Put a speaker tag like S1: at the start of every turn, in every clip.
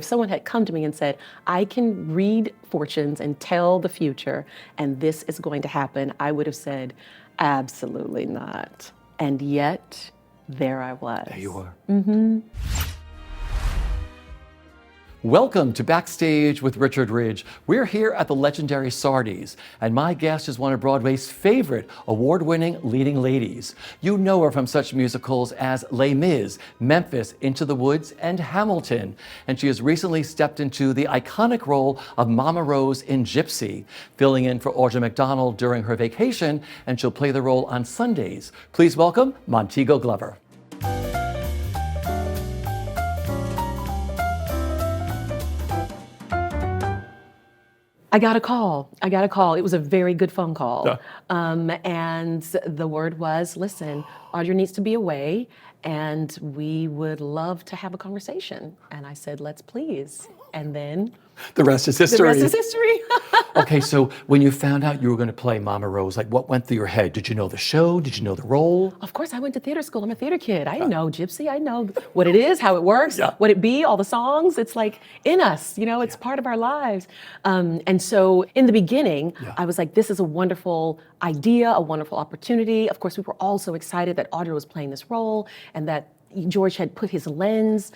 S1: If someone had come to me and said, I can read fortunes and tell the future, and this is going to happen, I would have said, absolutely not. And yet, there I was.
S2: There you are.
S1: Mm-hmm.
S2: Welcome to Backstage with Richard Ridge. We're here at the legendary Sardi's, and my guest is one of Broadway's favorite award-winning leading ladies. You know her from such musicals as Les Mis, Memphis, Into the Woods, and Hamilton. And she has recently stepped into the iconic role of Mama Rose in Gypsy, filling in for Audra McDonald during her vacation, and she'll play the role on Sundays. Please welcome Montego Glover.
S1: I got a call. It was a very good phone call.
S2: Yeah.
S1: And the word was, listen, Audra needs to be away and we would love to have a conversation. And I said, let's please. And then
S2: The rest is history.
S1: the rest is history.
S2: Okay, so when you found out you were going to play Mama Rose, like what went through your head? Did you know the show? Did you know the role?
S1: Of course, I went to theater school. I'm a theater kid. I know Gypsy. I know what it is, how it works, what it be, all the songs. It's like in us, it's part of our lives. And so in the beginning, I was like, this is a wonderful idea, a wonderful opportunity. Of course, we were all so excited that Audra was playing this role and that George had put his lens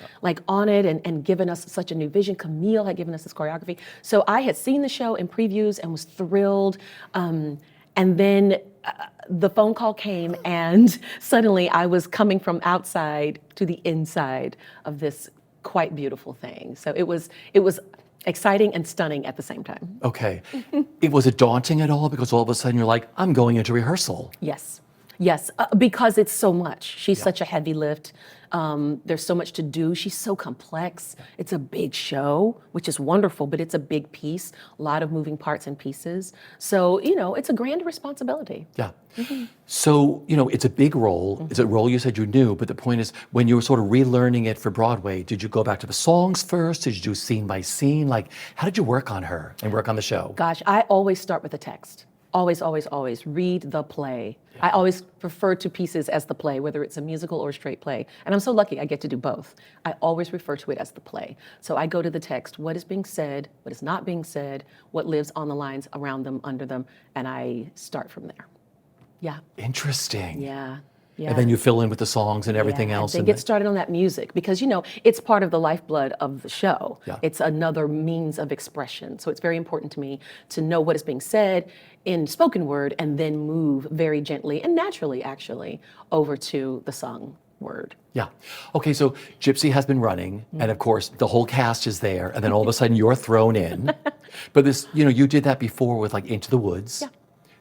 S1: on it and given us such a new vision. Camille had given us this choreography. So I had seen the show in previews and was thrilled. And then the phone call came and suddenly I was coming from outside to the inside of this quite beautiful thing. So it was exciting and stunning at the same time.
S2: Okay. Was it daunting at all? Because all of a sudden you're like, I'm going into rehearsal.
S1: Yes, because it's so much. She's such a heavy lift. There's so much to do. She's so complex. It's a big show, which is wonderful, but it's a big piece, a lot of moving parts and pieces. So, it's a grand responsibility.
S2: Yeah. So, it's a big role. It's a role you said you knew, but the point is, when you were sort of relearning it for Broadway, did you go back to the songs first? Did you do scene by scene? Like, how did you work on her and work on the show?
S1: Gosh, I always start with the text. Always, always, always read the play. I always refer to pieces as the play, whether it's a musical or a straight play. And I'm so lucky I get to do both. I always refer to it as the play. So I go to the text, what is being said, what is not being said, what lives on the lines, around them, under them, and I start from there. Yeah.
S2: Interesting.
S1: Yeah.
S2: And then you fill in with the songs and everything else.
S1: And get started on that music because, it's part of the lifeblood of the show.
S2: Yeah.
S1: It's another means of expression. So it's very important to me to know what is being said in spoken word and then move very gently and naturally, actually, over to the sung word.
S2: Yeah. Okay, so Gypsy has been running, and of course, the whole cast is there, and then all of a sudden you're thrown in. But this, you did that before with like Into the Woods.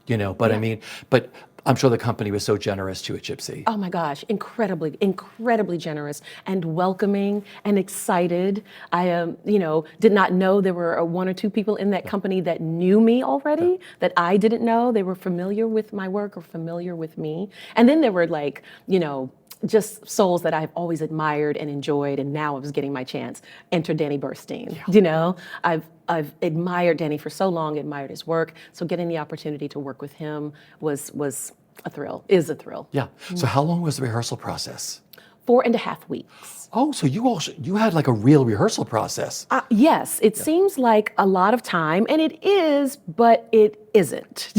S1: Yeah.
S2: But I'm sure the company was so generous to you at Gypsy.
S1: Oh my gosh, incredibly, incredibly generous and welcoming and excited. I, did not know there were one or two people in that company that knew me already, that I didn't know. They were familiar with my work or familiar with me. And then there were just souls that I've always admired and enjoyed, and now I was getting my chance. Enter Danny Burstein. I've admired Danny for so long, admired his work. So getting the opportunity to work with him was a thrill, is a thrill.
S2: Yeah. So how long was the rehearsal process?
S1: 4.5 weeks.
S2: Oh, so you had like a real rehearsal process.
S1: Yes, it seems like a lot of time, and it is, but it isn't.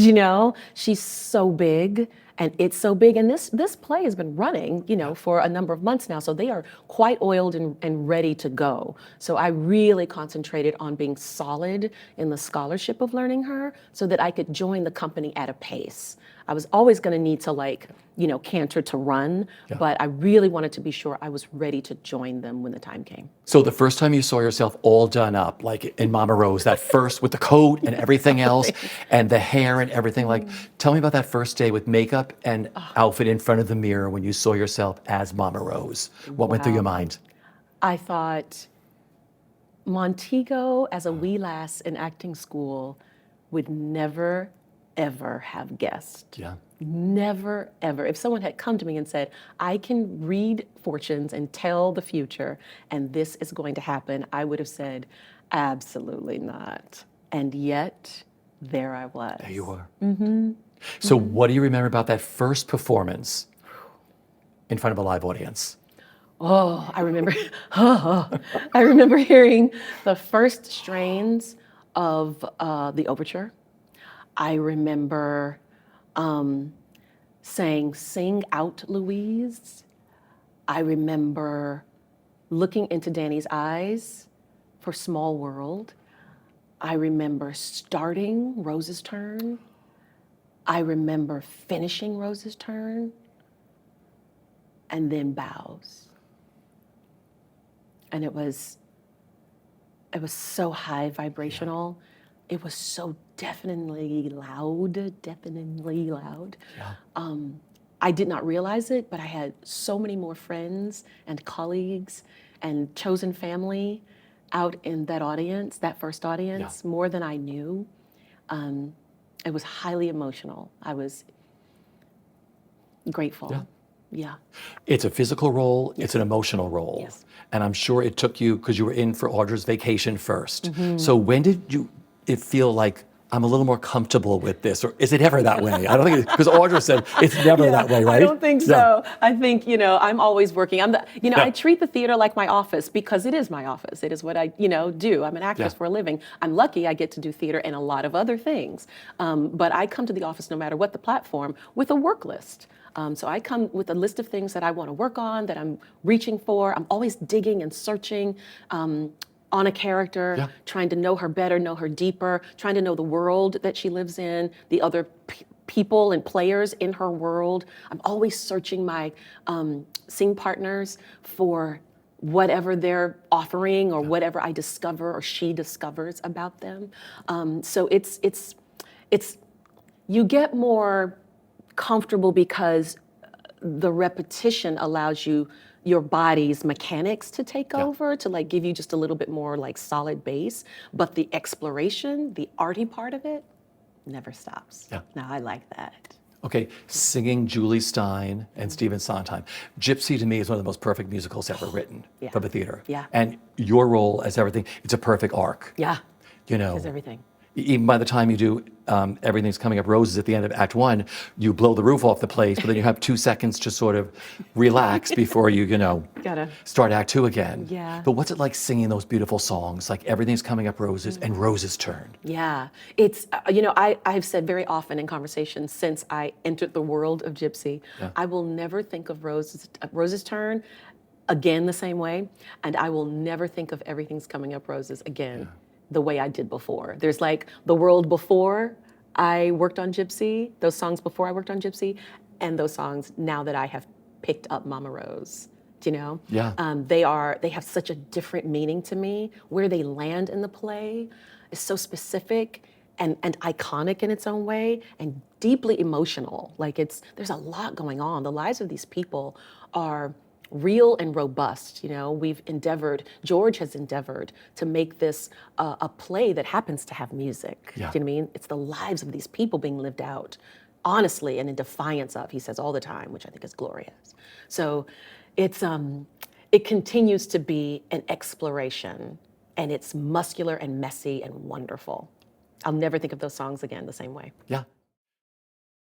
S1: She's so big. And it's so big, and this play has been running, for a number of months now, so they are quite oiled and ready to go. So I really concentrated on being solid in the scholarship of learning her so that I could join the company at a pace. I was always gonna need to canter to run, but I really wanted to be sure I was ready to join them when the time came.
S2: So the first time you saw yourself all done up, like in Mama Rose, that first with the coat and everything else, and the hair and everything, tell me about that first day with makeup and outfit in front of the mirror when you saw yourself as Mama Rose. What went through your mind?
S1: I thought, Montego, as a wee lass in acting school, would never, ever have guessed.
S2: Yeah.
S1: Never, ever. If someone had come to me and said, I can read fortunes and tell the future, and this is going to happen, I would have said, absolutely not. And yet, there I was.
S2: There you are. So what do you remember about that first performance in front of a live audience?
S1: Oh, I remember, I remember hearing the first strains of the overture. I remember saying, "Sing out, Louise." I remember looking into Danny's eyes for Small World. I remember starting Rose's Turn. I remember finishing Rose's Turn, and then Bows. And it was so high vibrational. It was so deafeningly loud, deafeningly loud.
S2: Yeah.
S1: I did not realize it, but I had so many more friends and colleagues and chosen family out in that audience, that first audience, more than I knew. It was highly emotional. I was grateful. Yeah.
S2: It's a physical role, it's an emotional role.
S1: Yes.
S2: And I'm sure it took you, because you were in for Audra's vacation first. So when did it feel like, I'm a little more comfortable with this, or is it ever that way? I don't think, because Audra said it's never that way, right?
S1: I don't think so. I think, I'm always working. I treat the theater like my office because it is my office. It is what I, do. I'm an actress for a living. I'm lucky I get to do theater and a lot of other things. But I come to the office no matter what the platform with a work list. So I come with a list of things that I want to work on, that I'm reaching for. I'm always digging and searching on a character, trying to know her better, know her deeper, trying to know the world that she lives in, the other people and players in her world. I'm always searching my sing partners for whatever they're offering or whatever I discover or she discovers about them. So it's you get more comfortable because the repetition allows your body's mechanics to take over, to like give you just a little bit more like solid base. But the exploration, the arty part of it, never stops. Now I like that.
S2: Okay, singing Julie Stein and Stephen Sondheim. Gypsy to me is one of the most perfect musicals ever written for the theater. And your role as everything, it's a perfect arc.
S1: It's everything.
S2: Even by the time you do Everything's Coming Up Roses at the end of Act 1, you blow the roof off the place, but then you have 2 seconds to sort of relax before you start Act 2 again. But what's it like singing those beautiful songs, like Everything's Coming Up Roses and Rose's Turn?
S1: It's, I've said very often in conversations since I entered the world of Gypsy, I will never think of Rose's Turn again the same way, and I will never think of Everything's Coming Up Roses again the way I did before. There's like the world before I worked on Gypsy, those songs before I worked on Gypsy, and those songs now that I have picked up Mama Rose. Do you know? They have such a different meaning to me. Where they land in the play is so specific and iconic in its own way and deeply emotional. Like there's a lot going on. The lives of these people are real and robust. George has endeavored to make this a play that happens to have music. Do you know what I mean? It's the lives of these people being lived out honestly and in defiance of, he says all the time, which I think is glorious. So it continues to be an exploration, and it's muscular and messy and wonderful. I'll never think of those songs again the same way.